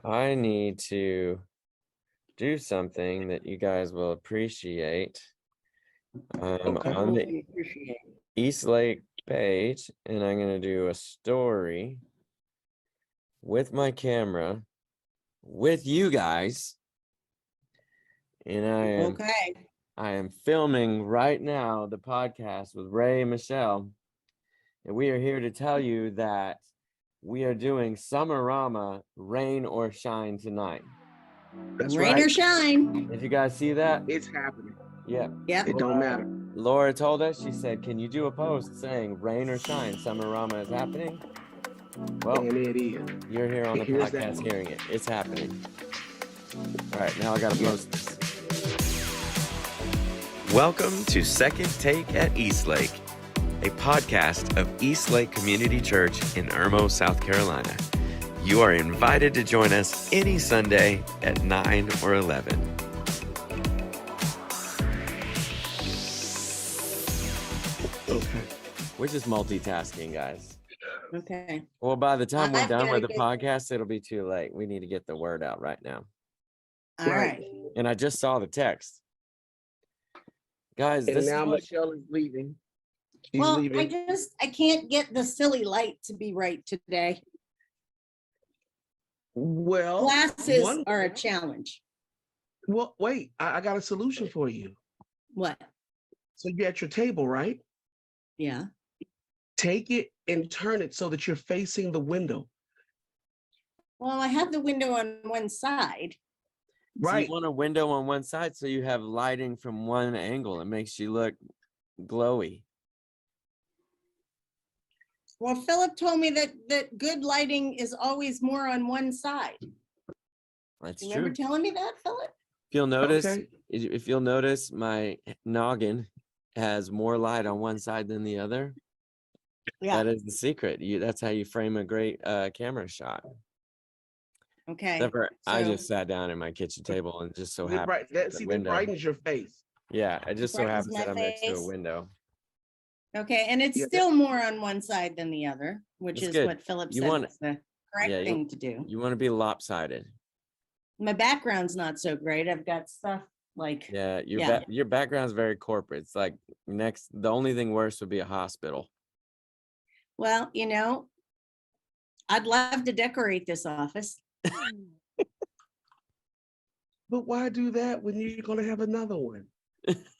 I need to do something that you guys will appreciate. I'm on the East Lake page, and I'm going to do a story with my camera with you guys. And I am filming right now the podcast with Ray and Michelle. And we are here to tell you that we are doing Summerama Rain or Shine tonight. That's Rain right. or shine. Did you guys see that? It's happening. Yep. It don't matter. Laura told us, she said, can you do a post saying rain or shine, Summerama is happening? Well, And it is. you're here on the Here's podcast that. hearing it. It's happening. All right, now I got to post this. Welcome to Second Take at East Lake, a podcast of East Lake Community Church in Irmo, South Carolina. You are invited to join us any Sunday at 9 or 11. Okay. We're just multitasking, guys. Okay. Well, by the time we're I've done gotta with the get- podcast, it'll be too late. We need to get the word out right now. All right. And I just saw the text. Guys, And this is now what, Michelle is leaving. She's Well, leaving. I can't get the silly light to be right today. Well, Glasses one- are a challenge. Well, wait, I got a solution for you. What? So you're at your table, right? Yeah. Take it and turn it so that you're facing the window. Well, I have the window on one side. so Right. you want a window on one side so you have lighting from one angle. It makes you look glowy. Well, Philip told me that good lighting is always more on one side. That's You true. remember telling me that, Philip? If you'll notice, Okay. if you'll notice, my noggin has more light on one side than the other. Yeah. That is the secret. That's how you frame a great camera shot. Okay. Except for I so- just sat down at my kitchen table and just so It happened. bright- that, the see, that window. brightens your face. Yeah, it just so brightens happens my that I'm next to a face. window. Okay, and it's Yeah, still more on one side than the other, which That's is good. what Philip You said want- is the correct yeah, you- thing to do. You want to be lopsided. My background's not so great. I've got stuff like, Yeah, Yeah. your background's very corporate. It's like the only thing worse would be a hospital. well, I'd love to decorate this office. But why do that when you're going to have another one?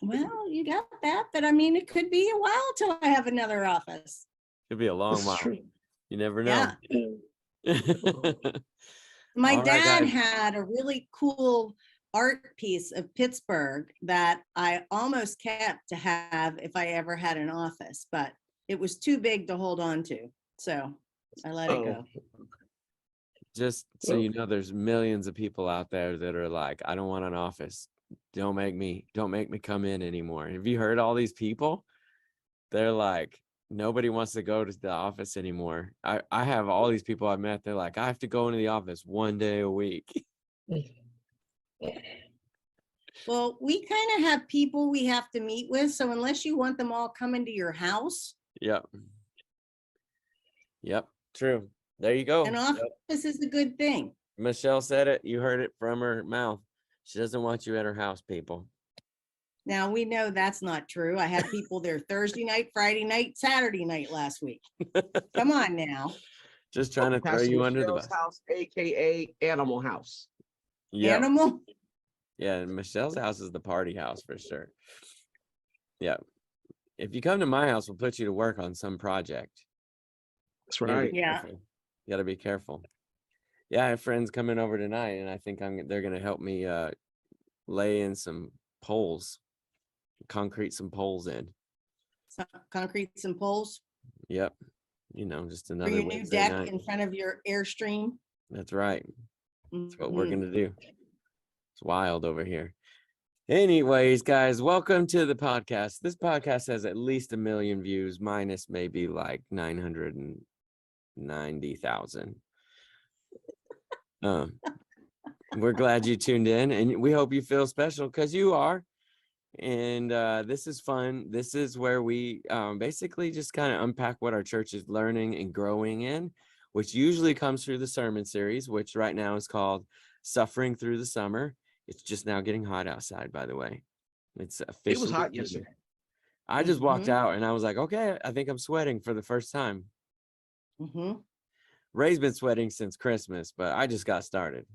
Well, you got that, but I mean, it could be a while till I have another office. Could be a long This is while. true. You never know. Yeah. My All right, dad guys. had a really cool art piece of Pittsburgh that I almost kept to have if I ever had an office, but it was too big to hold on to. So I let it go. Just so you know, there's millions of people out there that are like, I don't want an office. Don't make me come in anymore. Have you heard all these people? They're like, nobody wants to go to the office anymore. I have all these people I've met. They're like, I have to go into the office one day a week. Well, we kind of have people we have to meet with. So unless you want them all coming to your house, Yep. True. There you go. an Yep. office is a good thing. Michelle said it. You heard it from her mouth. She doesn't want you at her house, people. Now we know that's not true. I had people there Thursday night, Friday night, Saturday night last week. Come on now. Just trying to throw Pastor you under the Michelle's bus. house, AKA Animal House. Yeah. Animal. Yeah. Michelle's house is the party house for sure. Yeah. If you come to my house, we'll put you to work on some project. That's You gotta right. be Yeah. careful. You gotta be careful. Yeah, I have friends coming over tonight, and I think they're gonna help me lay in some poles, concrete some poles in. Concrete some poles Yep. Just for another your new Wednesday deck night. in front of your Airstream. That's right. That's what we're Mhm. going to do. It's wild over here. Anyways, guys, welcome to the podcast. This podcast has at least 1 million views, minus maybe like 990,000. We're glad you tuned in, and we hope you feel special because you are. And this is fun. This is where we basically just kind of unpack what our church is learning and growing in, which usually comes through the sermon series, which right now is called Suffering Through the Summer. It's just now getting hot outside, by the way. It's It was officially hot December. yesterday. I just walked Mhm. out and I was like, okay, I think I'm sweating for the first time. Mhm. Ray's been sweating since Christmas, but I just got started.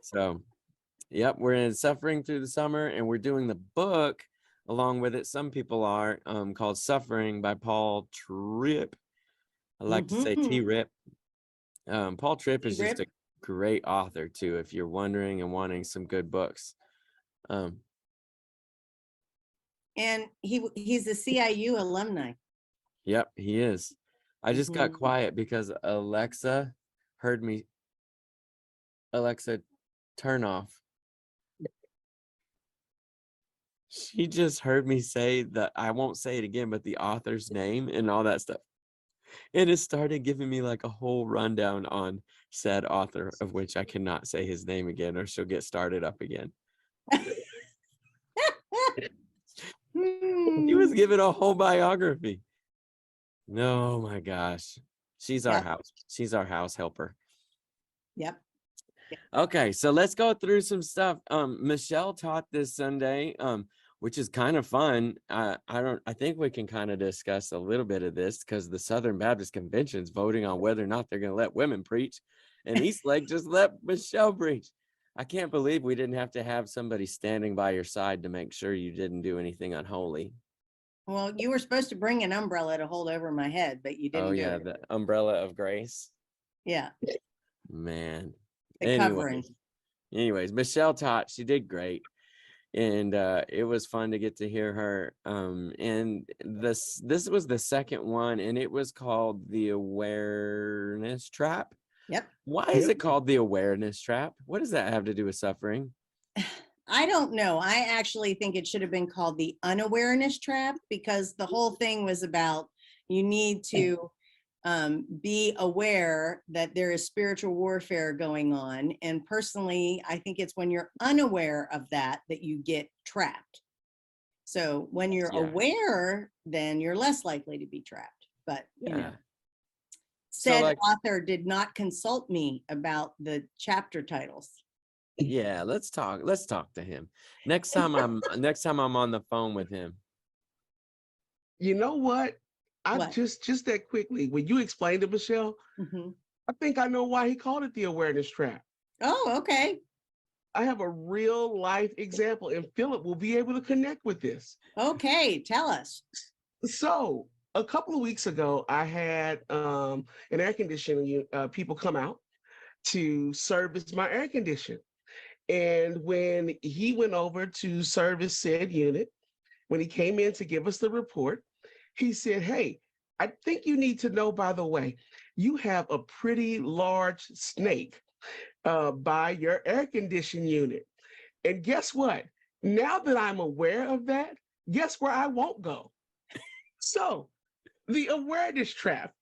So, yep, we're in Suffering Through the Summer, and we're doing the book along with it. Some people are called Suffering by Paul Tripp. I like to say Mhm. T-Rip. Paul Tripp is just T-Rip. a great author too, if you're wondering and wanting some good books. And he's a CIU alumni. Yep, he is. I just got Mhm. quiet because Alexa heard me. Alexa, turn off. She just heard me say that, I won't say it again, but the author's name and all that stuff. And it started giving me like a whole rundown on said author, of which I cannot say his name again or she'll get started up again. He was Hmm. giving a whole biography. No, my gosh. She's our Yep. house helper. Yep. Okay, so let's go through some stuff. Michelle taught this Sunday, which is kind of fun. I think we can kind of discuss a little bit of this because the Southern Baptist Convention's voting on whether or not they're going to let women preach, and Eastlake just let Michelle preach. I can't believe we didn't have to have somebody standing by your side to make sure you didn't do anything unholy. Well, you were supposed to bring an umbrella to hold over my head, but you Oh didn't do yeah, it. the umbrella of grace. Yeah, Man. the covering. Anyways, Michelle taught. She did great. And it was fun to get to hear her. And this was the second one, and it was called The Awareness Trap. Yep. Why is it called The Awareness Trap? What does that have to do with suffering? I don't know. I actually think it should have been called the unawareness trap because the whole thing was about you need to be aware that there is spiritual warfare going on. And personally, I think it's when you're unaware of that that you get trapped. So when you're Yeah. aware, then you're less likely to be trapped. But you know, Yeah. said like, author did not consult me about the chapter titles. yeah, let's talk to him. Next time I'm on the phone with him. You know what? What? Just that quickly, when you explained it, Michelle, Mhm. I think I know why he called it the awareness trap. Oh, okay. I have a real life example, and Philip will be able to connect with this. Okay, tell us. So a couple of weeks ago, I had an air conditioning people come out to service my air condition. And when he went over to service said unit, when he came in to give us the report, he said, "Hey, I think you need to know, by the way, you have a pretty large snake by your air conditioning unit. And guess what? Now that I'm aware of that, guess where I won't go?" So the awareness trap.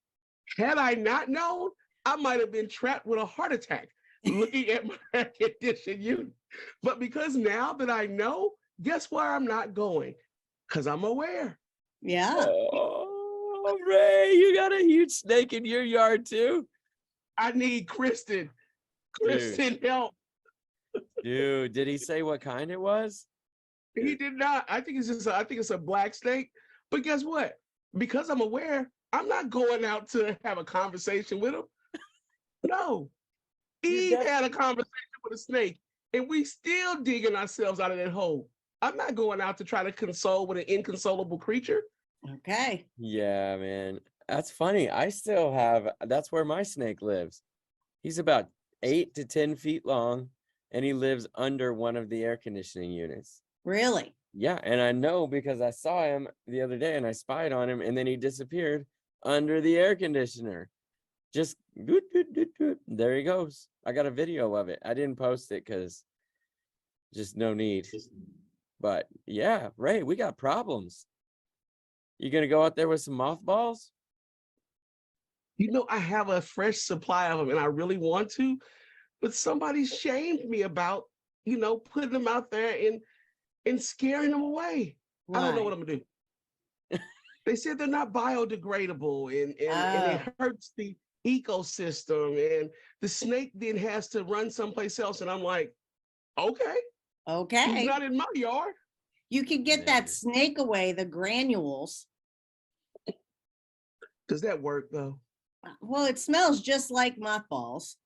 Had I not known, I might have been trapped with a heart attack looking at my air conditioning unit. But because now that I know, guess where I'm not going? Because I'm aware. Yeah. Oh, Ray, you got a huge snake in your yard too? I need Kristen. Dude. Kristen, help. Dude, did he say what kind it was? He did not. I think it's a black snake. But guess what? Because I'm aware, I'm not going out to have a conversation with him. No. Eve had a conversation with a snake, and we still digging ourselves out of that hole. I'm not going out to try to console with an inconsolable creature. Okay. Yeah, man. That's funny. That's where my snake lives. He's about 8 to 10 feet long and he lives under one of the air conditioning units. Really? Yeah, and I know because I saw him the other day and I spied on him, and then he disappeared under the air conditioner. Just doot, doot, doot, doot. There he goes. I got a video of it. I didn't post it because just no need. But yeah, Ray, we got problems. You gonna go out there with some mothballs? I have a fresh supply of them and I really want to, but somebody shamed me about, putting them out there and scaring them away. I don't know what I'm gonna do. They said they're not biodegradable and it hurts the ecosystem, and the snake then has to run someplace else. And I'm like, okay, he's Okay. not in my yard. You could get that snake away, the granules. Does that work though? Well, it smells just like mothballs,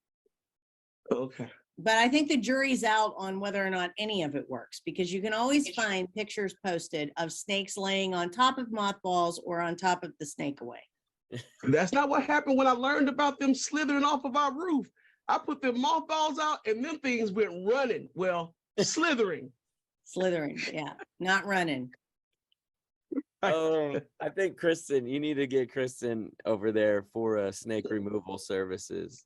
Okay. but I think the jury's out on whether or not any of it works, because you can always find pictures posted of snakes laying on top of mothballs or on top of the snake away. That's not what happened when I learned about them slithering off of our roof. I put them mothballs out and them things went running. Well, slithering. Slithering, yeah, not running. Oh, I think Kristen, you need to get Kristen over there for snake removal services.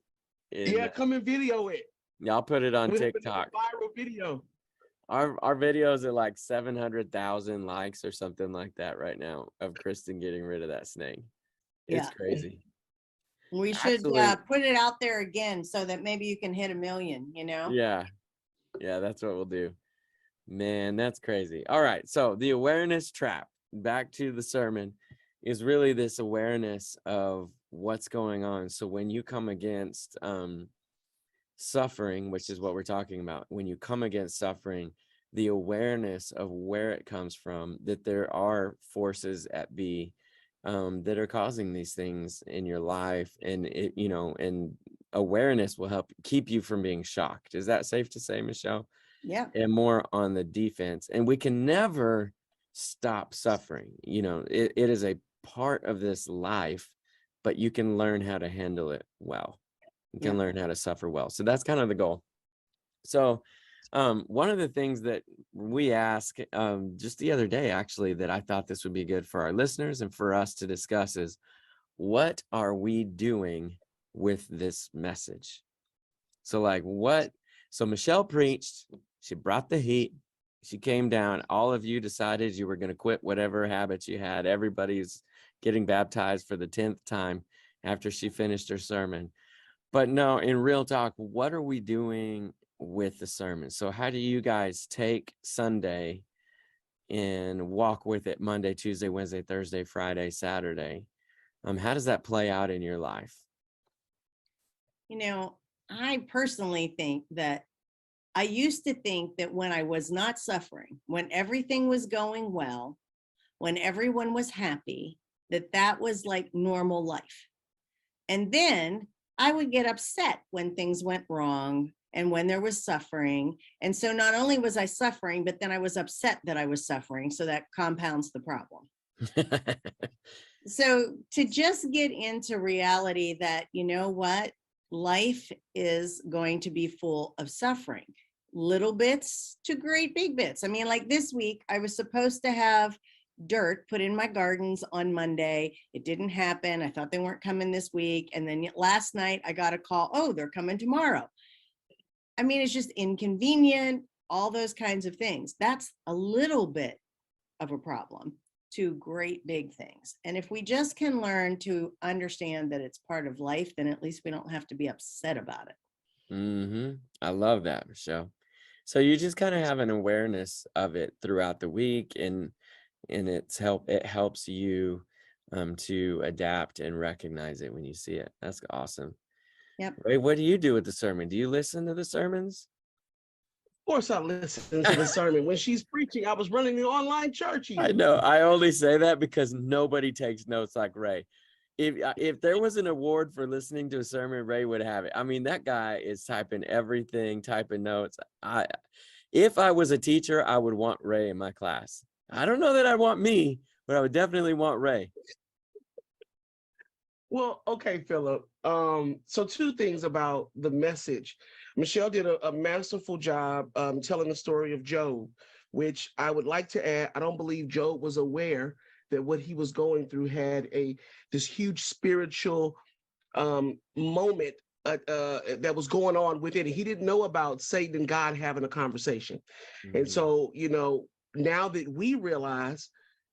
Yeah, come and video it. Yeah, I'll put it on We'll have TikTok. a viral video. Our videos are like 700,000 likes or something like that right now of Kristen getting rid of that snake. It's crazy. We should put it out there again so that maybe you can hit 1 million, Yeah, that's what we'll do. Man, that's crazy. All right, so the awareness trap, back to the sermon, is really this awareness of what's going on. So when you come against suffering, which is what we're talking about, when you come against suffering, the awareness of where it comes from, that there are forces at B that are causing these things in your life, and and awareness will help keep you from being shocked. Is that safe to say, Michelle? Yeah. And more on the defense. And we can never stop suffering. It is a part of this life, but you can learn how to handle it well. You can learn how to suffer well. So that's kind of the goal. So one of the things that we ask just the other day, actually, that I thought this would be good for our listeners and for us to discuss is, what are we doing with this message? So Michelle preached, she brought the heat, she came down, all of you decided you were going to quit whatever habits you had. Everybody's getting baptized for the 10th time after she finished her sermon. But no, in real talk, what are we doing with the sermon? So how do you guys take Sunday and walk with it Monday, Tuesday, Wednesday, Thursday, Friday, Saturday? How does that play out in your life? I personally think that I used to think that when I was not suffering, when everything was going well, when everyone was happy, that was like normal life. And then I would get upset when things went wrong and when there was suffering. And so not only was I suffering, but then I was upset that I was suffering. So that compounds the problem. So to just get into reality that, what, life is going to be full of suffering, little bits to great big bits. I mean, like this week, I was supposed to have dirt put in my gardens on Monday. It didn't happen. I thought they weren't coming this week. And then last night I got a call, oh, they're coming tomorrow. I mean, it's just inconvenient, all those kinds of things. That's a little bit of a problem to great big things. And if we just can learn to understand that it's part of life, then at least we don't have to be upset about it. I love that, Michelle. So you just kind of have an awareness of it throughout the week, and it helps you to adapt and recognize it when you see it. That's awesome. Yep. Ray, what do you do with the sermon? Do you listen to the sermons? Of course I listen to the sermon. When she's preaching, I was running the online church. I know. I only say that because nobody takes notes like Ray. If there was an award for listening to a sermon, Ray would have it. I mean, that guy is typing everything, typing notes. If I was a teacher, I would want Ray in my class. I don't know that I want me, but I would definitely want Ray. Well, okay, Philip. So 2 things about the message. Michelle did a masterful job telling the story of Job, which I would like to add. I don't believe Job was aware that what he was going through had this huge spiritual moment that was going on within it. He didn't know about Satan and God having a conversation. And so, now that we realize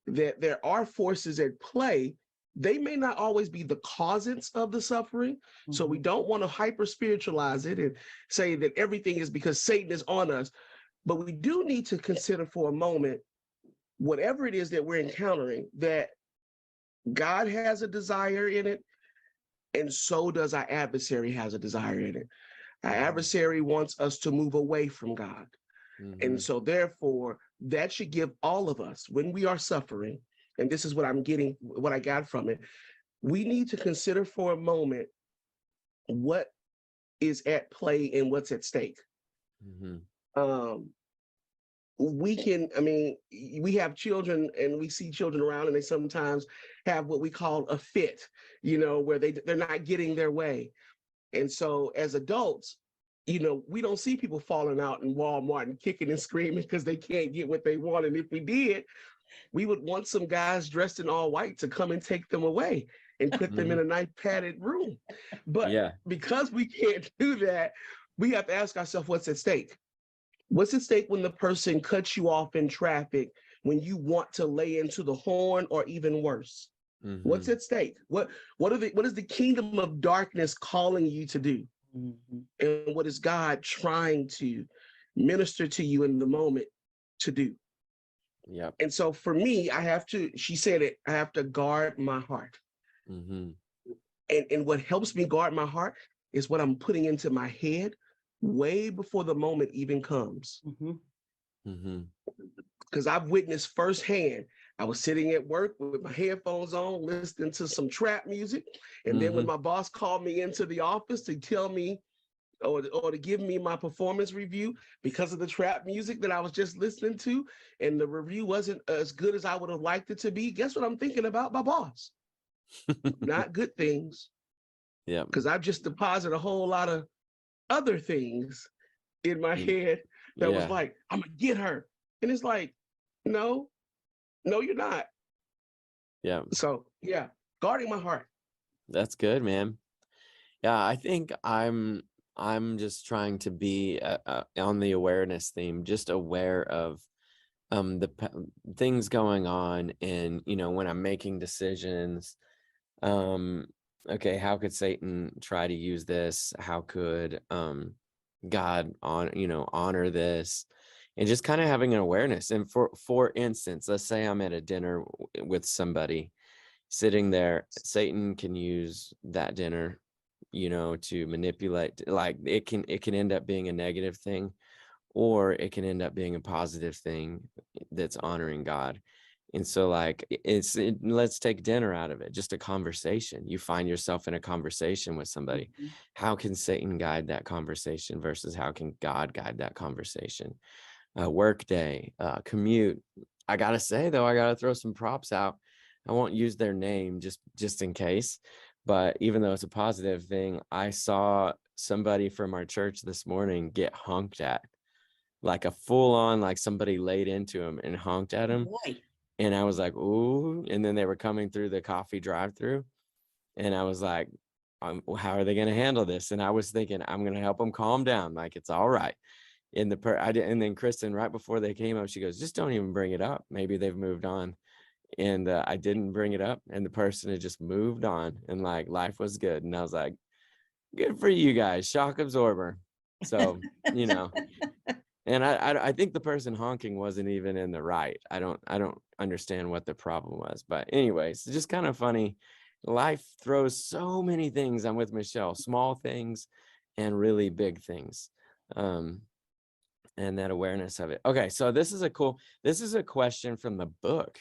that there are forces at play, they may not always be the causes of the suffering. So we don't want to hyper spiritualize it and say that everything is because Satan is on us. But we do need to consider for a moment, whatever it is that we're encountering, that God has a desire in it, and so does our adversary has a desire in it. Our adversary wants us to move away from God. And so therefore, that should give all of us, when we are suffering, and this is what I got from it, we need to consider for a moment what is at play and what's at stake. We have children and we see children around, and they sometimes have what we call a fit, where they're not getting their way. And so as adults, we don't see people falling out in Walmart and kicking and screaming because they can't get what they want. And if we did, we would want some guys dressed in all white to come and take them away and put them in a nice padded room. But because we can't do that, we have to ask ourselves, what's at stake? What's at stake when the person cuts you off in traffic, when you want to lay into the horn, or even worse? What's at stake? What is the kingdom of darkness calling you to do? And what is God trying to minister to you in the moment to do? Yeah. And so for me, she said it, I have to guard my heart. And what helps me guard my heart is what I'm putting into my head way before the moment even comes. Because I've witnessed firsthand. I was sitting at work with my headphones on, listening to some trap music. And then when my boss called me into the office to tell me or to give me my performance review because of the trap music that I was just listening to, and the review wasn't as good as I would have liked it to be, guess what I'm thinking about? My boss. Not good things. Yeah. Because I've just deposited a whole lot of other things in my head that was like, I'm gonna get her. And it's like, no, you're not. Yeah. So guarding my heart. That's good, man. Yeah, I think I'm just trying to be on the awareness theme, just aware of things going on, and when I'm making decisions, okay, how could Satan try to use this? How could God honor this? And just kind of having an awareness. And for instance, let's say I'm at a dinner with somebody sitting there. Satan can use that dinner, to manipulate. Like it can end up being a negative thing, or it can end up being a positive thing that's honoring God. And so like let's take dinner out of it, just a conversation. You find yourself in a conversation with somebody. How can Satan guide that conversation versus how can God guide that conversation? Work day, commute. I gotta say though, I gotta throw some props out. I won't use their name just in case, but even though it's a positive thing, I saw somebody from our church this morning get honked at, like a full on, like somebody laid into him and honked at him. And I was like, ooh. And then they were coming through the coffee drive-through, and I was like, how are they going to handle this? And I was thinking, I'm going to help them calm down. Like, it's all right. And then Kristen, right before they came up, she goes, just don't even bring it up. Maybe they've moved on. And I didn't bring it up, and the person had just moved on, and like life was good. And I was like, good for you guys, shock absorber. So, and I think the person honking wasn't even in the right. I don't understand what the problem was, but anyways, it's just kind of funny. Life throws so many things. I'm with Michelle, small things and really big things. And that awareness of it. Okay, so this is a question from the book.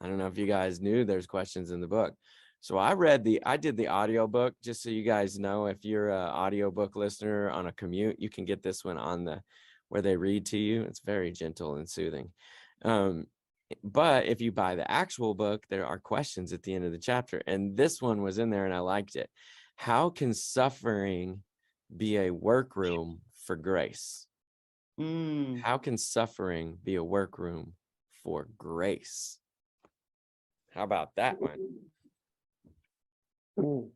I don't know if you guys knew there's questions in the book. So I did the audio book, just so you guys know, if you're an audiobook listener on a commute, you can get this one on where they read to you. It's very gentle and soothing. But if you buy the actual book, there are questions at the end of the chapter. And this one was in there and I liked it. How can suffering be a workroom for grace? Mm. How can suffering be a workroom for grace? How about that one? Ooh.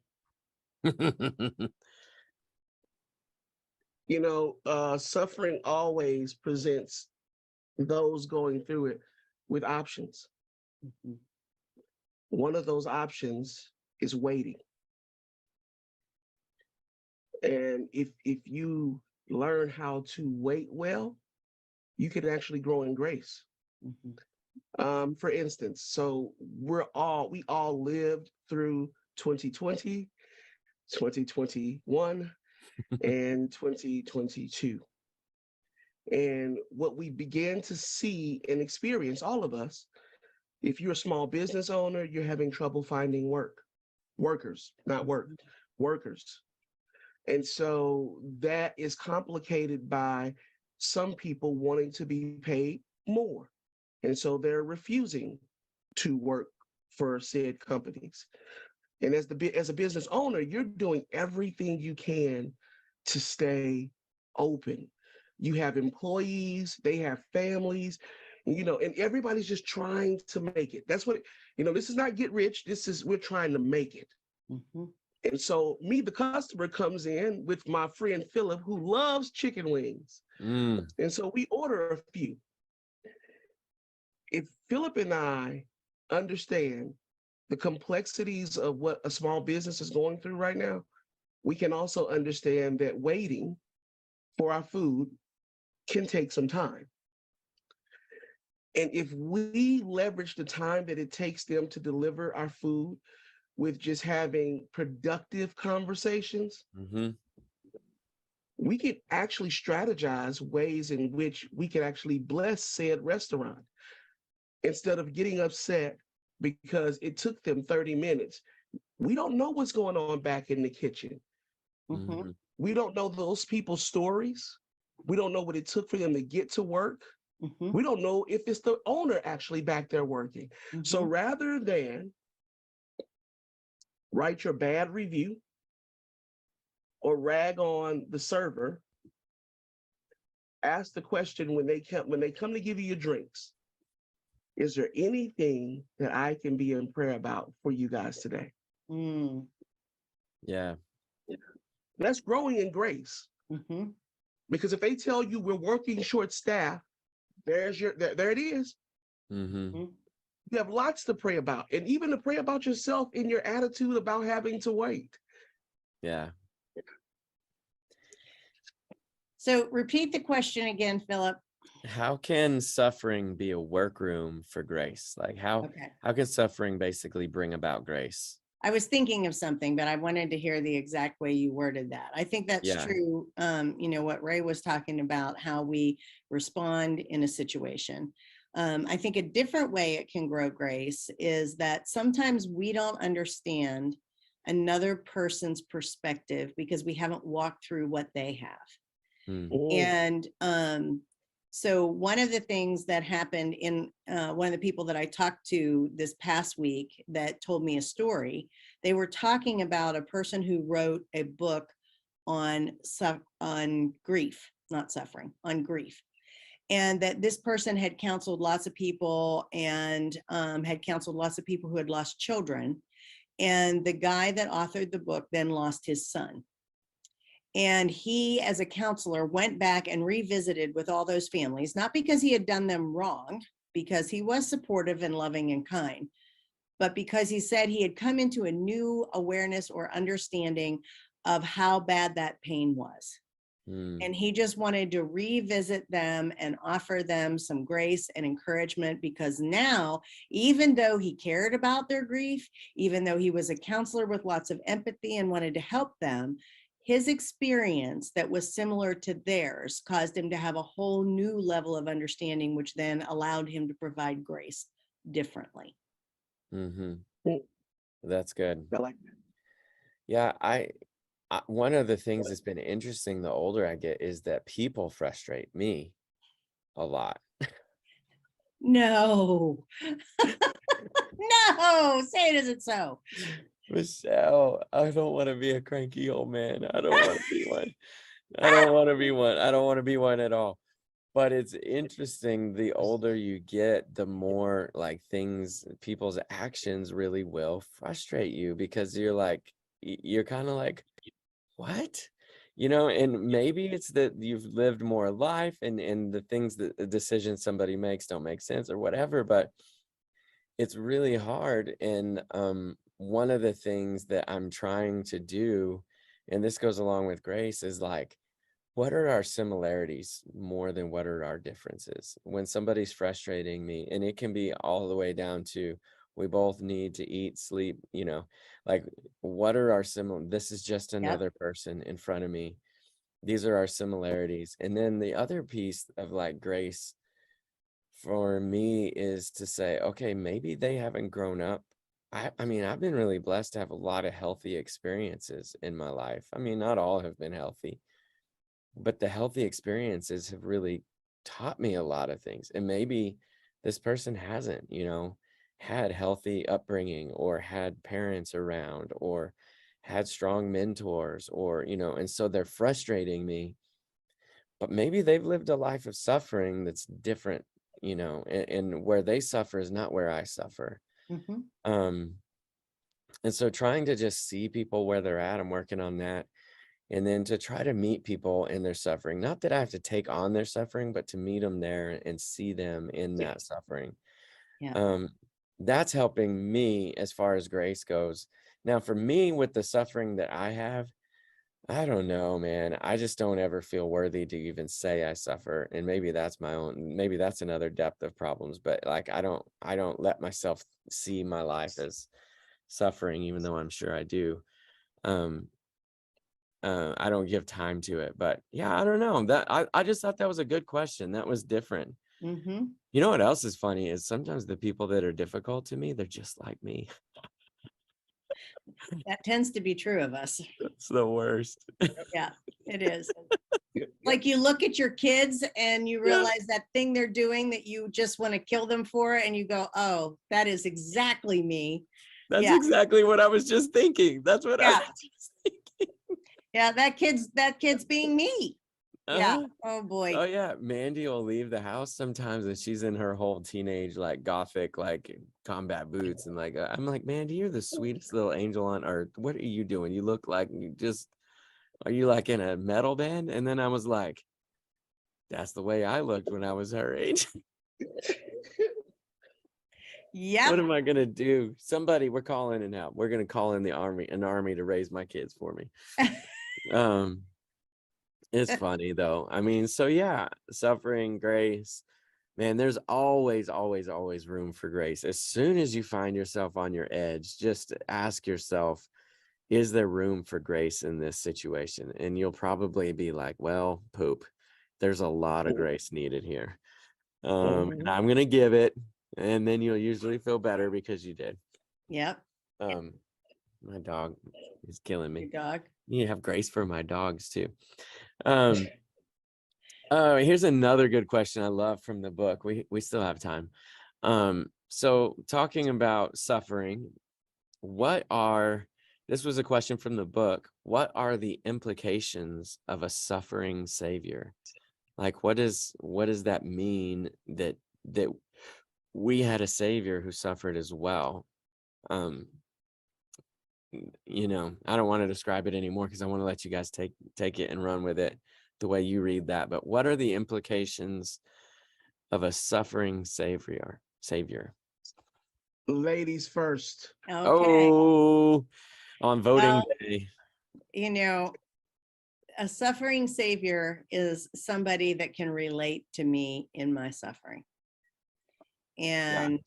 Suffering always presents those going through it with options. Mhm. One of those options is waiting. And if you learn how to wait well, you can actually grow in grace. Mhm. For instance, so we all lived through 2020, 2021, and 2022. And what we began to see and experience, all of us, if you're a small business owner, you're having trouble finding workers, not work, workers. And so that is complicated by some people wanting to be paid more. And so they're refusing to work for said companies. And as a business owner, you're doing everything you can to stay open. You have employees, they have families, and everybody's just trying to make it. That's what, this is not get rich. We're trying to make it. Mhm. And so me, the customer, comes in with my friend Philip, who loves chicken wings. Mm, And so we order a few. If Philip and I understand the complexities of what a small business is going through right now, we can also understand that waiting for our food can take some time. And if we leverage the time that it takes them to deliver our food with just having productive conversations, mm-hmm. we can actually strategize ways in which we can actually bless said restaurant instead of getting upset because it took them 30 minutes. We don't know what's going on back in the kitchen. Mhm. Mm-hmm. We don't know those people's stories. We don't know what it took for them to get to work. Mhm. We don't know if it's the owner actually back there working. So Mhm. rather than write your bad review or rag on the server, ask the question when they come to give you your drinks. Is there anything that I can be in prayer about for you guys today? Mm. Yeah. That's growing in grace. Mhm. Because if they tell you we're working short staff, there it is. Mm-hmm. Mhm. You have lots to pray about, and even to pray about yourself in your attitude about having to wait. Yeah. So repeat the question again, Philip. How can suffering be a workroom for grace? Like Okay. how can suffering basically bring about grace? I was thinking of something, but I wanted to hear the exact way you worded that. I think that's Yeah. true. What Ray was talking about, how we respond in a situation. I think a different way it can grow grace is that sometimes we don't understand another person's perspective because we haven't walked through what they have. And so one of the things that happened in one of the people that I talked to this past week that told me a story, they were talking about a person who wrote a book on grief, not suffering, on grief. And that this person had counseled lots of people and had counseled lots of people who had lost children. And the guy that authored the book then lost his son. And he, as a counselor, went back and revisited with all those families, not because he had done them wrong, because he was supportive and loving and kind, but because he said he had come into a new awareness or understanding of how bad that pain was. And he just wanted to revisit them and offer them some grace and encouragement, because now, even though he cared about their grief, even though he was a counselor with lots of empathy and wanted to help them, his experience that was similar to theirs caused him to have a whole new level of understanding, which then allowed him to provide grace differently. Mm-hmm. That's good. I like that. Yeah, one of the things that's been interesting the older I get is that people frustrate me a lot. No, no, say it isn't so. Michelle, I don't want to be a cranky old man. I don't want to be one. I don't want to be one. I don't want to be one at all. But it's interesting, the older you get, the more like people's actions really will frustrate you, because you're like, you're kind of like, what? And maybe it's that you've lived more life, and the decisions somebody makes don't make sense or whatever, but it's really hard. And one of the things that I'm trying to do, and this goes along with grace, is like, what are our similarities more than what are our differences? When somebody's frustrating me, and it can be all the way down to, we both need to eat, sleep, like, what are our similar? This is just Yep. another person in front of me. These are our similarities. And then the other piece of like grace for me is to say, okay, maybe they haven't grown up. I mean, I've been really blessed to have a lot of healthy experiences in my life. I mean, not all have been healthy, but the healthy experiences have really taught me a lot of things. And maybe this person hasn't, had healthy upbringing, or had parents around, or had strong mentors, or, and so they're frustrating me. But maybe they've lived a life of suffering that's different, and where they suffer is not where I suffer. Mm-hmm. And so trying to just see people where they're at, I'm working on that. And then to try to meet people in their suffering, not that I have to take on their suffering, but to meet them there and see them in that suffering. Yeah. That's helping me as far as grace goes. Now, for me, with the suffering that I have, I don't know, man. I just don't ever feel worthy to even say I suffer. And maybe that's maybe that's another depth of problems, but like, I don't let myself see my life as suffering, even though I'm sure I do. Um, I don't give time to it, but yeah, I don't know, that I just thought that was a good question. That was different. Mm-hmm. You know what else is funny is sometimes the people that are difficult to me, they're just like me. That tends to be true of us. It's the worst. Yeah, it is. Like, you look at your kids and you Yeah. realize that thing they're doing that you just want to kill them for, and you go, oh, that is exactly me. That's Yeah. exactly what I was just thinking. That's what I Yeah. was just thinking. Yeah, that kid's being me. Yeah. Uh-huh. Oh boy. Oh yeah, Mandy will leave the house sometimes and she's in her whole teenage like gothic like combat boots, and like I'm like, Mandy, you're the sweetest little angel on earth. What are you doing? You look like are you like in a metal band? And then I was like, that's the way I looked when I was her age. Yep. What am I gonna do? Somebody, we're calling in help. We're gonna call in an army to raise my kids for me. It's funny though. I mean, so yeah, suffering, grace, man, there's always, always, always room for grace. As soon as you find yourself on your edge, just ask yourself, is there room for grace in this situation? And you'll probably be like, well, poop. There's a lot of grace needed here. And I'm gonna give it, and then you'll usually feel better because you did. Yep. My dog is killing me. Your dog. You have grace for my dogs too. Here's another good question I love from the book. We still have time. So talking about suffering, this was a question from the book. What are the implications of a suffering savior? Like, what does that mean that we had a savior who suffered as well? I don't want to describe it anymore because I want to let you guys take it and run with it the way you read that. But what are the implications of a suffering savior? Ladies first. Okay. Oh, on voting day. A suffering savior is somebody that can relate to me in my suffering. And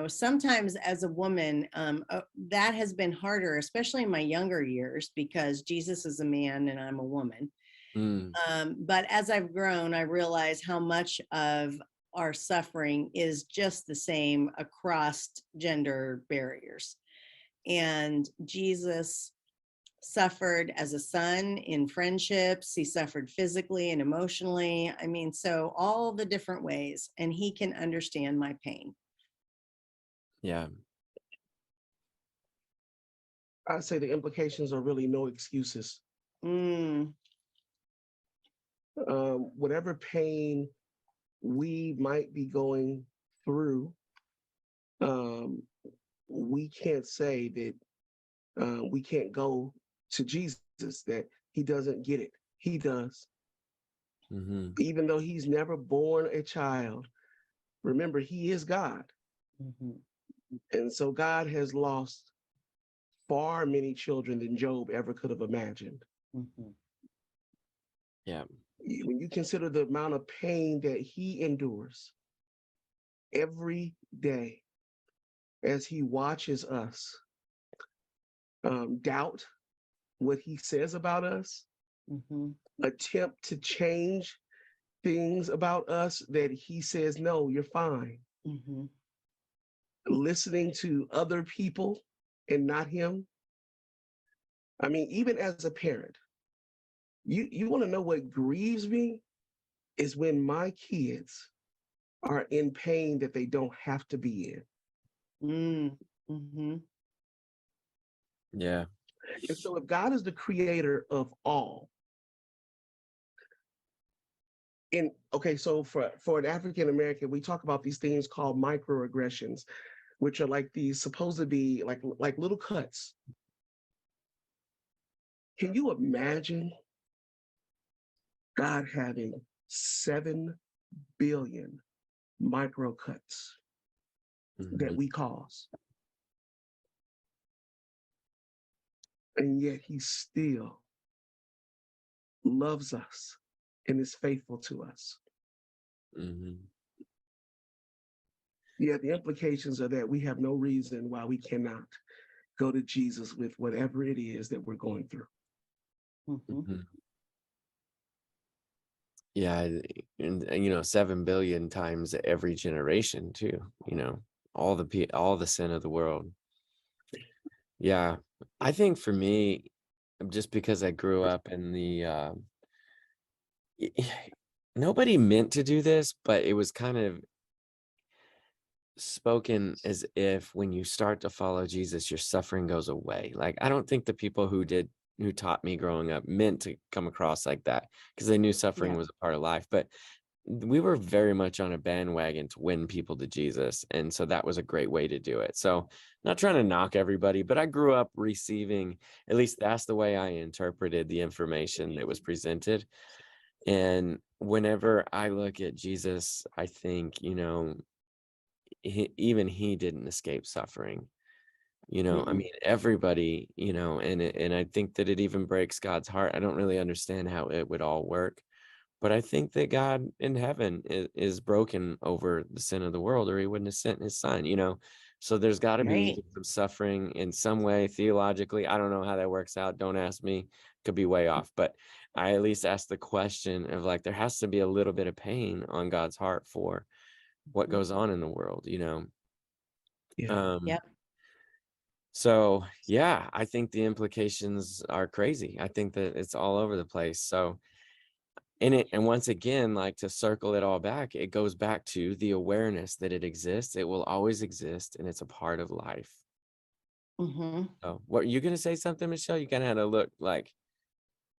sometimes as a woman, that has been harder, especially in my younger years, because Jesus is a man and I'm a woman. But as I've grown, I realize how much of our suffering is just the same across gender barriers. And Jesus suffered as a son in friendships. He suffered physically and emotionally. I mean, so all the different ways, and he can understand my pain. Yeah. I say the implications are really no excuses. Mm, Whatever pain we might be going through, um, we can't say that we can't go to Jesus, that he doesn't get it. He does. Mm-hmm. Even though he's never born a child, remember, he is God. mhm, And so God has lost far many children than Job ever could have imagined. mhm, Yeah. When you consider the amount of pain that he endures every day as he watches us doubt what he says about us, mhm, attempt to change things about us that he says, no, you're fine. mhm. Listening to other people and not him. I mean, even as a parent, you want to know what grieves me is when my kids are in pain that they don't have to be in. Mm, mhm. Yeah. And so if God is the creator of all, and okay, so for an African American, we talk about these things called microaggressions, which are like these supposed to be like little cuts. Can you imagine God having 7 billion micro cuts that Mm-hmm. we cause? And yet he still loves us and is faithful to us. Mm-hmm. Yeah, the implications are that we have no reason why we cannot go to Jesus with whatever it is that we're going through. Mhm. Mm-hmm. Yeah, and 7 billion times every generation too, all the sin of the world. Yeah. I think for me, just because I grew up in the nobody meant to do this, but it was kind of spoken as if when you start to follow Jesus, your suffering goes away. Like, I don't think the people who taught me growing up meant to come across like that, because they knew suffering Yeah. was a part of life. But we were very much on a bandwagon to win people to Jesus. And so that was a great way to do it. So, not trying to knock everybody, but I grew up receiving, at least that's the way I interpreted the information that was presented. And whenever I look at Jesus, I think, even he didn't escape suffering. I Mm-mm. mean, everybody, and I think that it even breaks God's heart. I don't really understand how it would all work, but I think that God in heaven is broken over the sin of the world, or he wouldn't have sent his son. So there's got to be Right. some suffering in some way theologically. I don't know how that works out. Don't ask me. Could be way off, but I at least ask the question of, like, there has to be a little bit of pain on God's heart for what Mhm. goes on in the world. Yeah. Um, Yep. so yeah, I think the implications are crazy. I think that it's all over the place. So and once again, like, to circle it all back, it goes back to the awareness that it exists. It will always exist, and it's a part of life. Mhm. So, what, you gonna say something, Michelle? You kind of had to look like,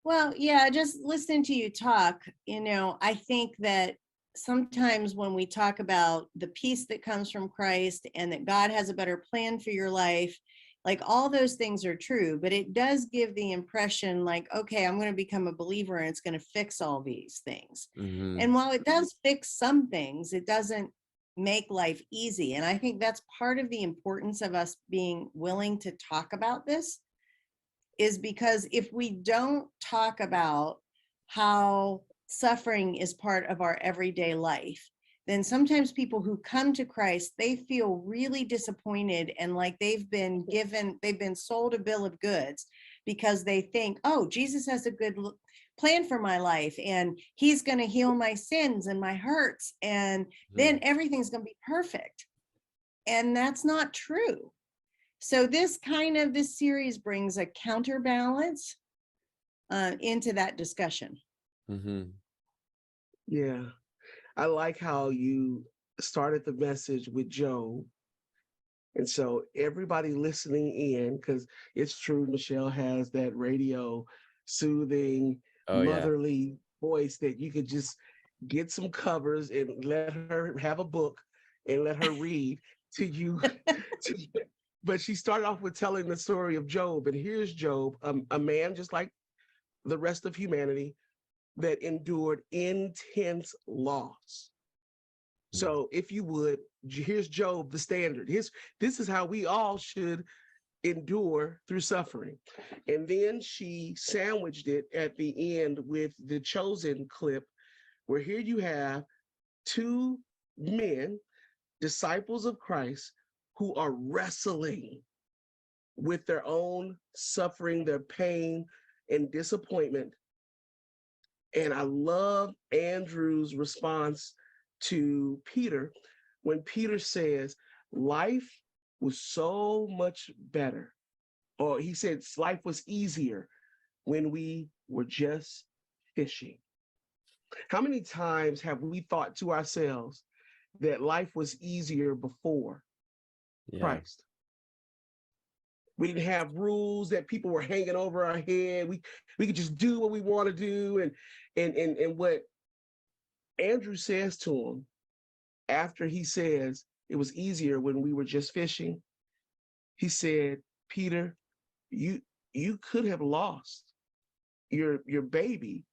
Well, yeah, just listening to you talk, I think that sometimes when we talk about the peace that comes from Christ and that God has a better plan for your life, like all those things are true, but it does give the impression like, okay, I'm going to become a believer and it's going to fix all these things. mm-hmm, And while it does fix some things, it doesn't make life easy. And I think that's part of the importance of us being willing to talk about this, is because if we don't talk about how suffering is part of our everyday life, then sometimes people who come to Christ, they feel really disappointed and like they've been sold a bill of goods, because they think, oh, Jesus has a good plan for my life and he's going to heal my sins and my hurts, and then everything's going to be perfect. And that's not true. So this series brings a counterbalance into that discussion. mm-hmm, Yeah. I like how you started the message with Job And so everybody listening in, because it's true, Michelle has that radio soothing, Oh yeah. motherly voice that you could just get some covers and let her have a book and let her read to you. But she started off with telling the story of Job. And here's Job, a man just like the rest of humanity that endured intense loss. So if you would, here's Job, the standard. This is how we all should endure through suffering. And then she sandwiched it at the end with the Chosen clip, where here you have two men, disciples of Christ, who are wrestling with their own suffering, their pain and disappointment. And I love Andrew's response to Peter when Peter says, life was so much better. Or he said, life was easier when we were just fishing. How many times have we thought to ourselves that life was easier before Christ? We didn't have rules that people were hanging over our head. We could just do what we want to do. And what Andrew says to him after he says it was easier when we were just fishing, he said, Peter, you could have lost your baby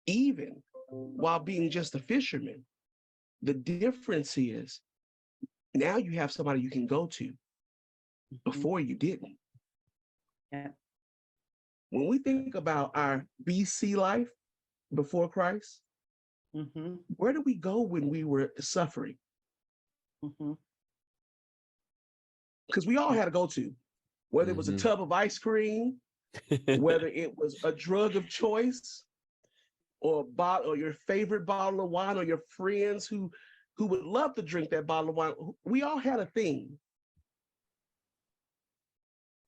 even while being just a fisherman. The difference is now you have somebody you can go to. Before you didn't. Yeah. When we think about our BC life before Christ, where do we go when we were suffering? Because we all had to go to, whether it was a tub of ice cream, whether it was a drug of choice, or a bottle, or your favorite bottle of wine, or your friends who would love to drink that bottle of wine. We all had a thing.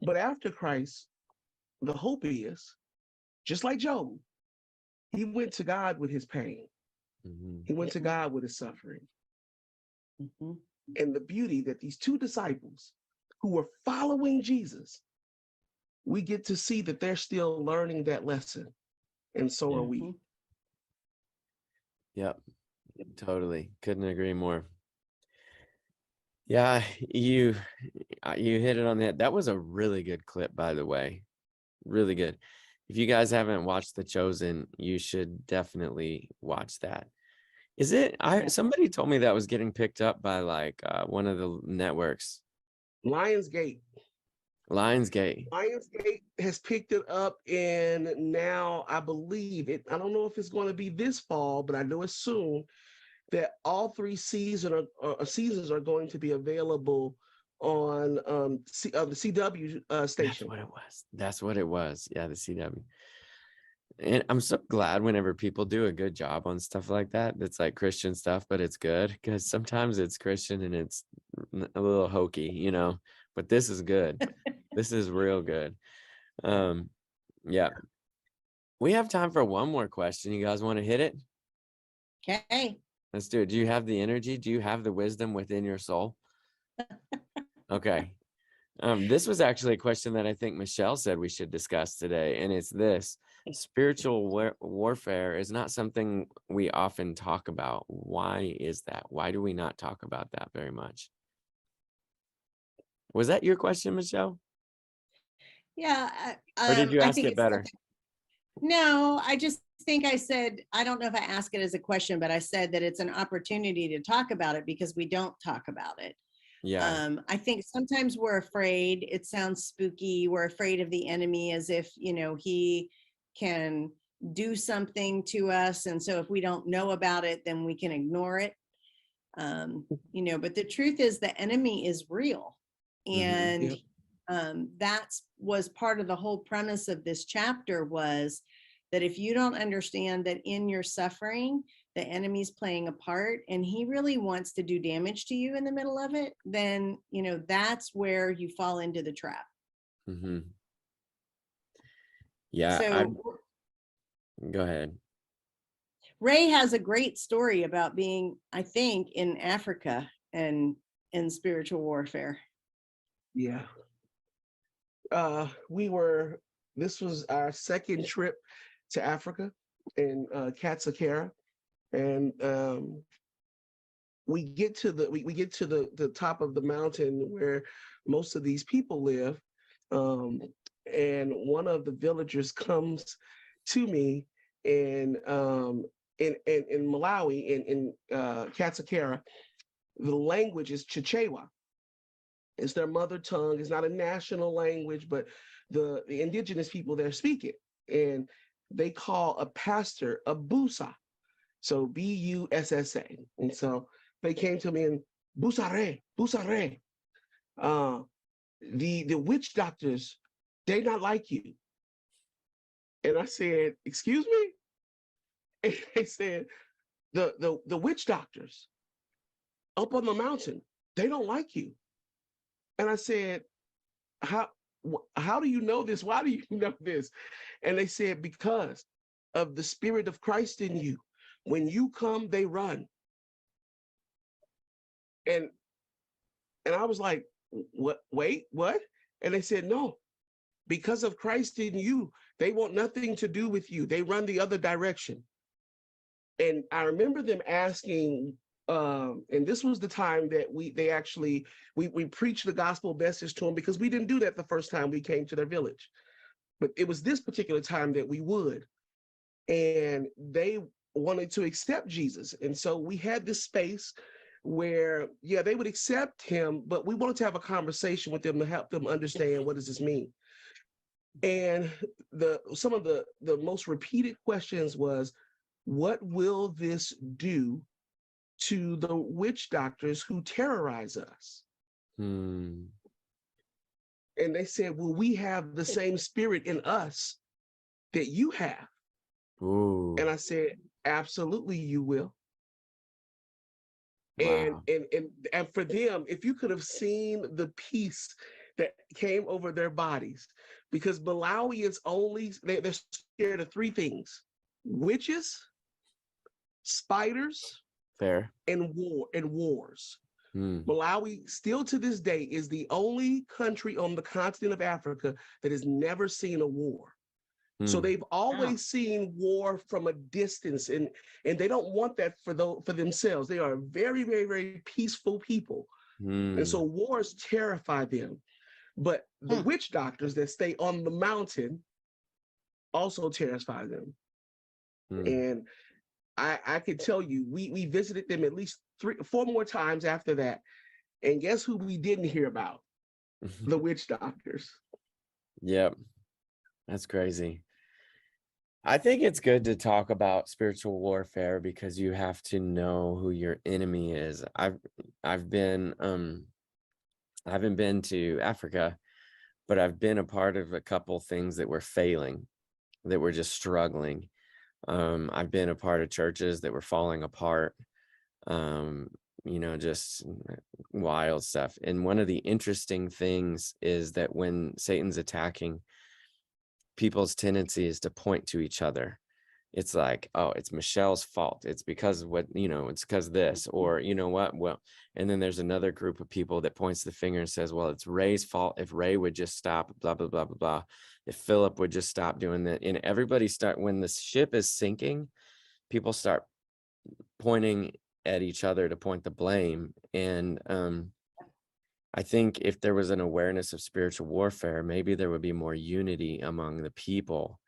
But after Christ, the hope is, just like Job, he went to God with his pain. He went to God with his suffering. And the beauty that these two disciples who were following Jesus, we get to see that they're still learning that lesson. And so are we. Yep. Totally. Couldn't agree more. Yeah, you hit it on the head. That was a really good clip, by the way. Really good. If you guys haven't watched The Chosen, you should definitely watch that. Is it? Somebody told me that was getting picked up by like one of the networks. Lionsgate has picked it up, and now I believe it. I don't know if it's going to be this fall, but I know it's soon. That all three seasons are going to be available on the CW station. That's what it was. Yeah, the CW. And I'm so glad whenever people do a good job on stuff like that. That's like Christian stuff, but it's good, because sometimes it's Christian and it's a little hokey, but this is good. This is real good. Yeah. We have time for one more question. You guys want to hit it? Okay. Let's do it. Do you have the energy? Do you have the wisdom within your soul? Okay. This was actually a question that I think Michelle said we should discuss today, and it's this: spiritual warfare is not something we often talk about. Why is that? Why do we not talk about that very much? Was that your question, Michelle? Yeah. Or did you ask it better? No, I just think I said, I don't know if I asked it as a question, but I said that it's an opportunity to talk about it because we don't talk about it. Yeah. I think sometimes we're afraid. It sounds spooky. We're afraid of the enemy, as if, he can do something to us. And so if we don't know about it, then we can ignore it. But the truth is the enemy is real. And that was part of the whole premise of this chapter, was that if you don't understand that in your suffering, the enemy's playing a part and he really wants to do damage to you in the middle of it, then, that's where you fall into the trap. Yeah. So go ahead. Ray has a great story about being, I think, in Africa and in spiritual warfare. Yeah. This was our second trip to Africa in Katsakara. And we get to the top of the mountain where most of these people live. And one of the villagers comes to me in Malawi, in Katsakara. The language is Chichewa. It's their mother tongue. It's not a national language, but the indigenous people there speak it. And they call a pastor a busa. So Bussa. And so they came to me and Busare. The witch doctors, they not like you. And I said, excuse me? And they said, the witch doctors up on the mountain, they don't like you. And I said, how do you know this? Why do you know this? And they said, because of the spirit of Christ in you. When you come, they run. And I was like, what? Wait, what? And they said, no, because of Christ in you, they want nothing to do with you. They run the other direction. And I remember them asking, and this was the time that we preached the gospel message to them, because we didn't do that the first time we came to their village. But it was this particular time that we would. And they wanted to accept Jesus. And so we had this space where, yeah, they would accept him, but we wanted to have a conversation with them to help them understand, what does this mean? And some of the most repeated questions was, what will this do to the witch doctors who terrorize us? And they said, well, we have the same spirit in us that you have. Ooh. And I said, absolutely, you will. Wow. And for them, if you could have seen the peace that came over their bodies, because Malawians they're scared of three things: witches, spiders, fair, and wars. Malawi still to this day is the only country on the continent of Africa that has never seen a war. So they've always seen war from a distance, and they don't want that for themselves. They are very, very, very peaceful people. And so wars terrify them. But the witch doctors that stay on the mountain also terrify them. And I can tell you, we visited them at least 4 more times after that. And guess who we didn't hear about? The witch doctors. Yep. That's crazy. I think it's good to talk about spiritual warfare because you have to know who your enemy is. I haven't been to Africa, but I've been a part of a couple things that were failing, that were just struggling. I've been a part of churches that were falling apart, just wild stuff. And one of the interesting things is that when Satan's attacking, people's tendency is to point to each other. It's like, oh, it's Michelle's fault. It's because it's because this, or you know what? Well, and then there's another group of people that points the finger and says, well, it's Ray's fault. If Ray would just stop, blah, blah, blah, blah, blah. If Philip would just stop doing that. And everybody when the ship is sinking, people start pointing at each other to point the blame. And I think if there was an awareness of spiritual warfare, maybe there would be more unity among the people,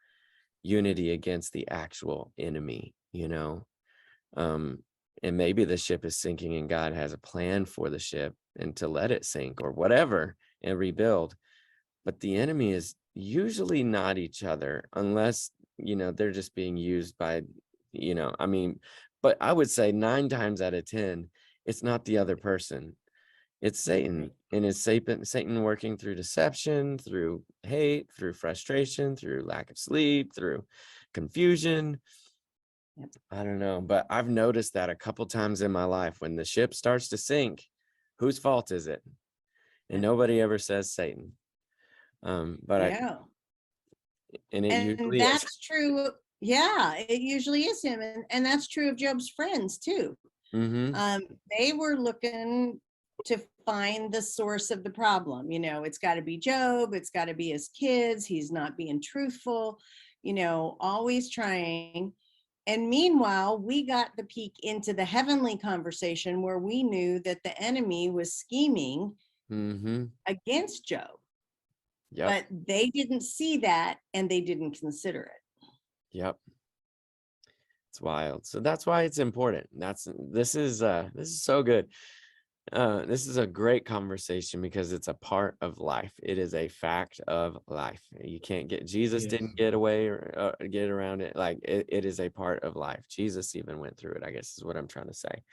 unity against the actual enemy, and maybe the ship is sinking and God has a plan for the ship and to let it sink or whatever and rebuild. But the enemy is usually not each other unless, they're just being used by, but I would say 9 times out of 10, it's not the other person. It's Satan, and it's Satan working through deception, through hate, through frustration, through lack of sleep, through confusion. Yep. I don't know, but I've noticed that a couple times in my life when the ship starts to sink, whose fault is it? And nobody ever says Satan. But yeah. Usually that's is. True. Yeah, it usually is him, and that's true of Job's friends too. They were looking to find the source of the problem. It's got to be Job. It's got to be his kids. He's not being truthful, always trying. And meanwhile, we got the peek into the heavenly conversation where we knew that the enemy was scheming against Job. Yep. But they didn't see that and they didn't consider it. Yep. It's wild. So that's why it's important. This is so good. This is a great conversation because it's a part of life. It is a fact of life. You can't Jesus didn't get away or get around it. Like it is a part of life. Jesus even went through it, I guess is what I'm trying to say.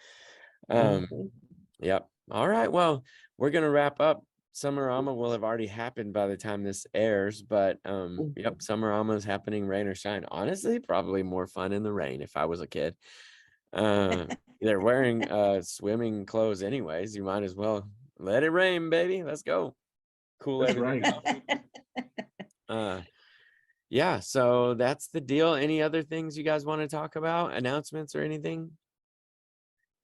Yep. All right. Well, we're going to wrap up. Summer Alma will have already happened by the time this airs, but yep, Summer Alma is happening, rain or shine. Honestly, probably more fun in the rain if I was a kid. They're wearing swimming clothes anyways. You might as well let it rain, baby. Let's go. Cool everything off. Yeah, so that's the deal. Any other things you guys want to talk about? Announcements or anything?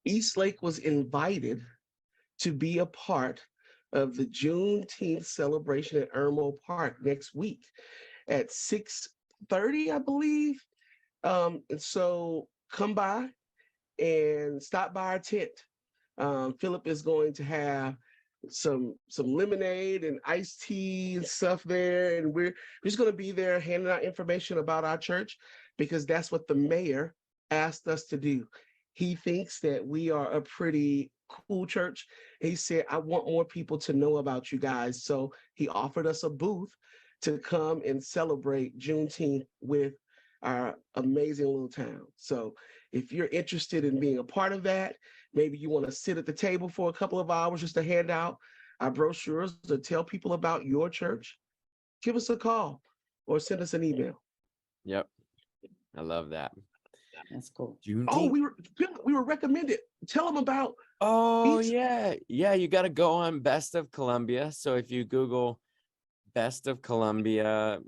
Eastlake was invited to be a part of the Juneteenth celebration at Irmo Park next week at 6:30, I believe. And so come by and stop by our tent. Philip is going to have some lemonade and iced tea and stuff there, and we're just going to be there handing out information about our church because that's what the mayor asked us to do. He thinks that we are a pretty cool church. He said, I want more people to know about you guys. So he offered us a booth to come and celebrate Juneteenth with our amazing little town. So if you're interested in being a part of that, maybe you want to sit at the table for a couple of hours just to hand out our brochures to tell people about your church, give us a call or send us an email. Yep. I love that. That's cool. Oh, we were recommended. Tell them about. Yeah. You got to go on Best of Columbia. So if you Google Best of Columbia,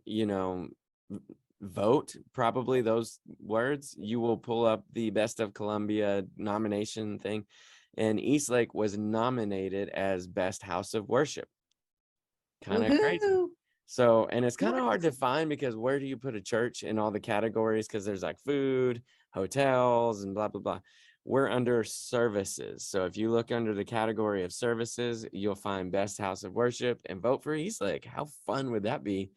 vote, probably those words, you will pull up the Best of Columbia nomination thing. And Eastlake was nominated as Best House of Worship. Kind of crazy. So, and it's kind of hard to find because where do you put a church in all the categories? Because there's like food, hotels, and blah, blah, blah. We're under services. So if you look under the category of services, you'll find Best House of Worship and vote for Eastlake. How fun would that be?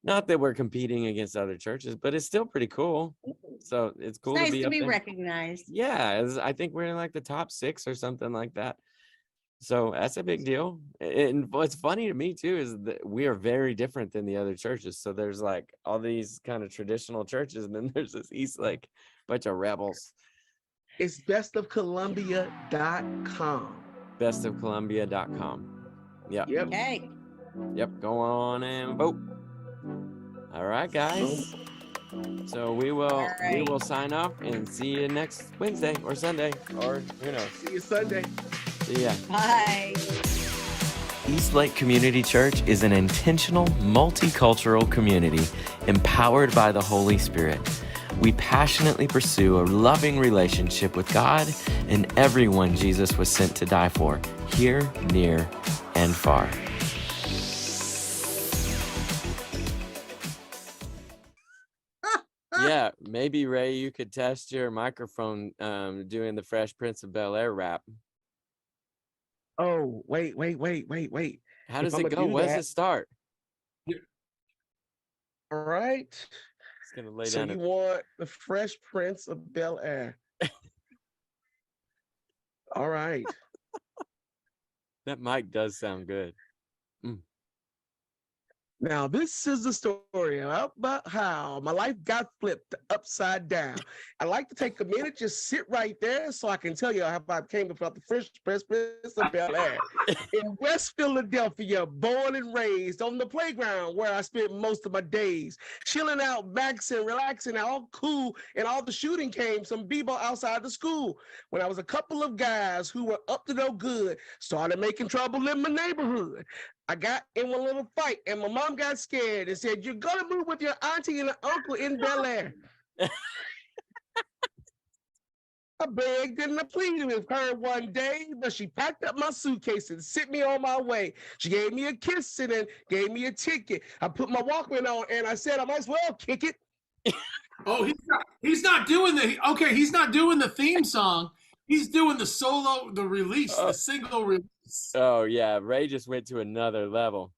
Not that we're competing against other churches, but it's still pretty cool. So it's cool nice to be recognized. Yeah, I think we're in like the top 6 or something like that. So that's a big deal. And what's funny to me too is that we are very different than the other churches. So there's like all these kind of traditional churches, and then there's this Eastlake bunch of rebels. It's bestofcolumbia.com. Bestofcolumbia.com. Yep. Okay. Yep. Go on and vote. All right, guys. So we will sign off and see you next Wednesday or Sunday, or who knows. See you Sunday. See ya. Bye. Eastlake Community Church is an intentional, multicultural community empowered by the Holy Spirit. We passionately pursue a loving relationship with God and everyone Jesus was sent to die for, here, near, and far. Yeah, maybe Ray, you could test your microphone doing the Fresh Prince of Bel-Air rap. Oh, wait. How does it go? Where's it start? All right. It's gonna lay So down. you want the Fresh Prince of Bel-Air. All right. That mic does sound good. Now, this is the story about how my life got flipped upside down. I'd like to take a minute, just sit right there so I can tell you how I came about the Fresh Prince of Bel-Air. In West Philadelphia, born and raised on the playground where I spent most of my days, chilling out, maxing, relaxing, all cool, and all the shooting came, some b-ball outside the school. When I was a couple of guys who were up to no good, started making trouble in my neighborhood. I got in one little fight, and my mom got scared and said, "You're gonna move with your auntie and uncle in Bel-Air." I begged and I pleaded with her one day, but she packed up my suitcase and sent me on my way. She gave me a kiss and then gave me a ticket. I put my Walkman on and I said I might as well kick it. Oh, he's not doing he's not doing the theme song. He's doing the solo, the release, the single release. Oh yeah, Ray just went to another level.